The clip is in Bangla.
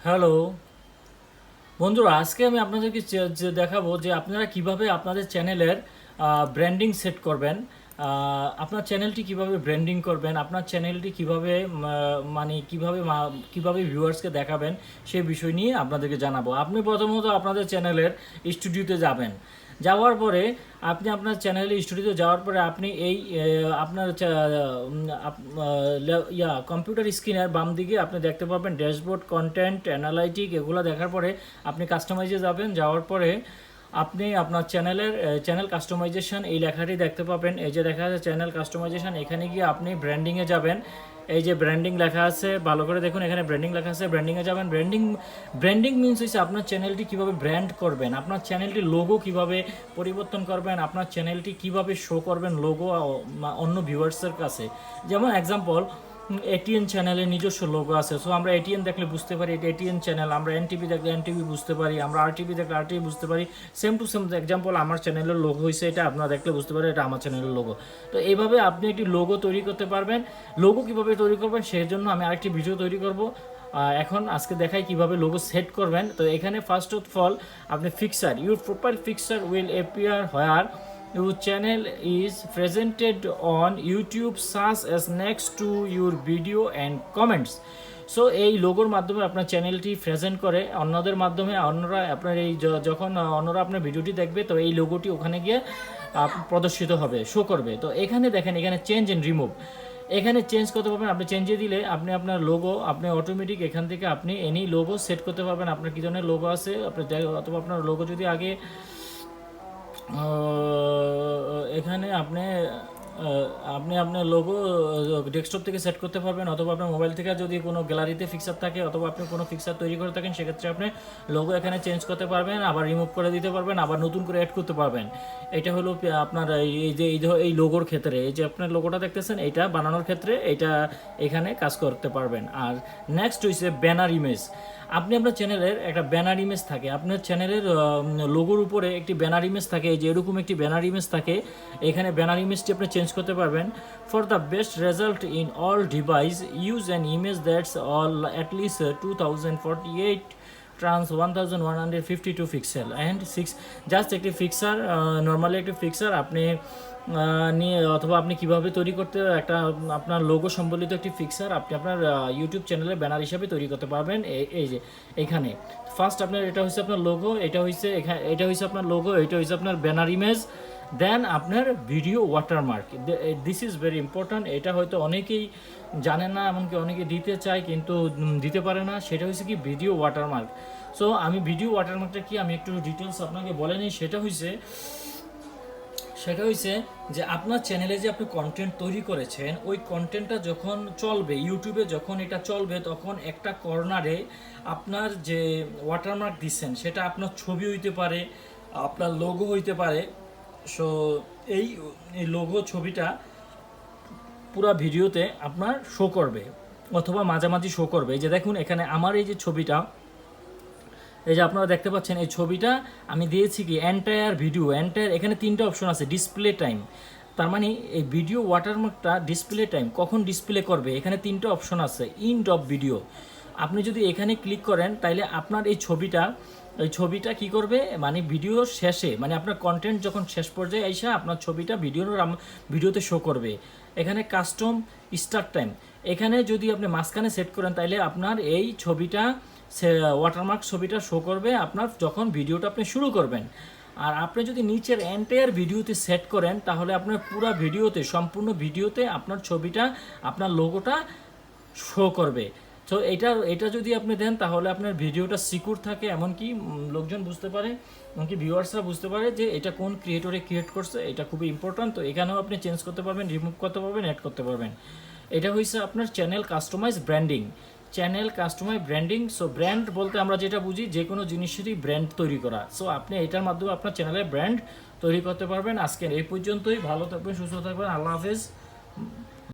হ্যালো বন্ধুরা, আজকে আমি আপনাদেরকে দেখাবো যে আপনারা কিভাবে আপনাদের চ্যানেলের ব্র্যান্ডিং সেট করবেন। আপনার চ্যানেলটি কিভাবে ব্র্যান্ডিং করবেন, আপনার চ্যানেলটি কিভাবে মানে কিভাবে ভিউয়ার্সকে দেখাবেন সেই বিষয় নিয়ে আপনাদেরকে জানাবো। আপনি প্রথমত আপনাদের চ্যানেলের স্টুডিওতে যাবেন। যাওয়ার পরে আপনি আপনার চ্যানেলে স্টুডিওতে যাওয়ার পরে আপনি এই আপনার কম্পিউটার স্ক্রিনের বাম দিকে আপনি দেখতে পাবেন ড্যাশবোর্ড, কন্টেন্ট, অ্যানালাইটিক, এগুলো দেখার পরে আপনি কাস্টমাইজে যাবেন। যাওয়ার পরে আপনি আপনার চ্যানেল কাস্টমাইজেশন এই লেখাটি দেখতে পাবেন। এই যে দেখা যাচ্ছে চ্যানেল কাস্টমাইজেশন, এখানে গিয়ে আপনি ব্র্যান্ডিংয়ে যাবেন। এই যে ব্র্যান্ডিং লেখা আছে, ভালো করে দেখুন, এখানে ব্র্যান্ডিং লেখা আছে, ব্র্যান্ডিংয়ে যাবেন। ব্র্যান্ডিং মিনস হচ্ছে আপনার চ্যানেলটি কিভাবে ব্র্যান্ড করবেন, আপনার চ্যানেলটির লোগো কিভাবে পরিবর্তন করবেন, আপনার চ্যানেলটি কিভাবে শো করবেন লোগো অন্য ভিউয়ার্সের কাছে। যেমন এক্সাম্পল, এটিএন চ্যানেলের নিজস্ব লোগো আছে, সো আমরা এটিএন দেখলে বুঝতে পারি এটা এটিএন চ্যানেল, আমরা এনটিভি দেখলে এনটিভি বুঝতে পারি, আমরা আরটিভি দেখলে আরটিভি বুঝতে পারি। সেম টু সেম এক্সাম্পল, আমার চ্যানেলের লোগো হয়েছে এটা, আপনারা দেখলে বুঝতে পারি এটা আমার চ্যানেলের লোগো। তো এইভাবে আপনি একটি লোগো তৈরি করতে পারবেন। লোগো কীভাবে তৈরি করবেন সেই জন্য আমি আরেকটি ভিডিও তৈরি করব। এখন আজকে দেখাই কিভাবে লোগো সেট করবেন। তো এখানে ফার্স্ট অফ অল আপনি fixer, your profile fixer will appear where your channel is presented on YouTube search as next to your video and comments. So এই লোগোর মাধ্যমে আপনার চ্যানেলটি প্রেজেন্ট করে অন্যদের মাধ্যমে, অন্যরা আপনার এই যখন অন্যরা আপনার ভিডিওটি দেখবে তো এই লোগোটি ওখানে গিয়ে প্রদর্শিত হবে, শো করবে। তো এখানে দেখেন, এখানে চেঞ্জ অ্যান্ড রিমুভ, এখানে চেঞ্জ করতে পারবেন। আপনি চেঞ্জে দিলে আপনি আপনার লোগো আপনি অটোমেটিক এখান থেকে আপনি এনি লোগো সেট করতে পারবেন। আপনার কী ধরনের লোগো আছে আপনি, অথবা আপনার লোগো যদি আগে এখানে আপনি আপনি আপনার লোগো ডেস্কটপ থেকে সেট করতে পারবেন, অথবা আপনার মোবাইল থেকে যদি কোনো গ্যালারিতে ফিক্সার থাকে, অথবা আপনি কোনো ফিক্সার তৈরি করে থাকেন, সেক্ষেত্রে আপনি লোগো এখানে চেঞ্জ করতে পারবেন, আবার রিমুভ করে দিতে পারবেন, আবার নতুন করে অ্যাড করতে পারবেন। এটা হলো আপনার এই যে এই লোগোর ক্ষেত্রে, এই যে আপনার লোগোটা দেখতেছেন এইটা বানানোর ক্ষেত্রে এইটা এখানে কাজ করতে পারবেন। আর নেক্সট হচ্ছে ব্যানার ইমেজ। আপনি আপনার চ্যানেলের একটা ব্যানার ইমেজ থাকে, আপনার চ্যানেলের লোগোর উপরে একটি ব্যানার ইমেজ থাকে, এই যে এরকম একটি ব্যানার ইমেজ থাকে, এখানে ব্যানার ইমেজটি আপনি চেঞ্জ করতে পারবেন। For the best result in all device use an image that's all at least 2048 trans 1152 pixel and 6, just একটি ফিক্সার, নর্মালি একটি ফিক্সার আপনি নিয়ে, অথবা আপনি কিভাবে তৈরি করতে একটা আপনার লোগো সম্বলিত একটি ফিক্সার আপনি আপনার ইউটিউব চ্যানেলে ব্যানার হিসাবে তৈরি করতে পারবেন। এই যে এখানে ফার্স্ট আপনার এটা হচ্ছে আপনার লোগো, এটা হচ্ছে আপনার লোগো, এটা হচ্ছে আপনার ব্যানার ইমেজ, দেন আপনার video watermark. This is very important. এটা হয়তো অনেকেই জানে না, এমনকি অনেকে দিতে চায় কিন্তু দিতে পারে না। সেটা হচ্ছে কি ভিডিও ওয়াটারমার্ক। সো আমি ভিডিও ওয়াটারমার্কটা কি আমি একটু ডিটেলস আপনাকে বলে নিই। সেটা হয়েছে যে আপনার চ্যানেলে যে আপনি কন্টেন্ট তৈরি করেছেন, ওই কন্টেন্টটা যখন চলবে ইউটিউবে, যখন এটা চলবে তখন একটা কর্নারে আপনার যে ওয়াটারমার্ক দিচ্ছেন সেটা আপনার ছবি হইতে পারে, আপনার লোগো হইতে পারে। সো এই লোগো ছবিটা পুরো ভিডিওতে আপনার শো করবে, অথবা মাঝামাঝি শো করবে। এই যে দেখুন এখানে আমার এই যে ছবিটা, এই যে আপনারা দেখতে পাচ্ছেন এই ছবিটা আমি দিয়েছি কি এন্টায়ার ভিডিও, এখানে তিনটা অপশন আছে। ডিসপ্লে টাইম, তার মানে এই ভিডিও ওয়াটারমার্কটা ডিসপ্লে টাইম কখন ডিসপ্লে করবে, এখানে তিনটা অপশন আছে। ইন্ড অফ ভিডিও, আপনি যদি এখানে ক্লিক করেন তাহলে আপনার এই ছবিটা কি করবে, মানে ভিডিওর শেষে, মানে আপনার কন্টেন্ট যখন শেষ পর্যায়ে আইসা আপনার ছবিটা ভিডিওতে শো করবে। এখানে কাস্টম স্টার্ট টাইম, এখানে যদি আপনি মাঝখানে সেট করেন তাহলে আপনার এই ছবিটা ওয়াটারমার্ক ছবিটা শো করবে আপনার যখন ভিডিওটা আপনি শুরু করবেন। আর আপনি যদি নিচের এন্টায়ার ভিডিওতে সেট করেন তাহলে আপনার পুরো ভিডিওতে, সম্পূর্ণ ভিডিওতে আপনার ছবিটা, আপনার লোগোটা শো করবে। তো এটা যদি আপনি দেন তাহলে আপনার ভিডিওটা সিকিউর থাকে, এমনকি লোকজন বুঝতে পারে, এমনকি ভিউয়ার্সরা বুঝতে পারে যে এটা কোন ক্রিয়েটরে ক্রিয়েট করছে। এটা খুবই ইম্পর্ট্যান্ট। তো এখানেও আপনি চেঞ্জ করতে পারবেন, রিমুভ করতে পারবেন, অ্যাড করতে পারবেন। এটা হচ্ছে আপনার channel customize branding. So brand বলতে আমরা যেটা বুঝি যে কোনো জিনিসেরই ব্র্যান্ড তৈরি করা। সো আপনি এটার মাধ্যমে আপনার চ্যানেলের ব্র্যান্ড তৈরি করতে পারবেন। আজকের এই পর্যন্তই। ভালো থাকবেন, সুস্থ থাকবেন, আল্লাহ হাফেজ।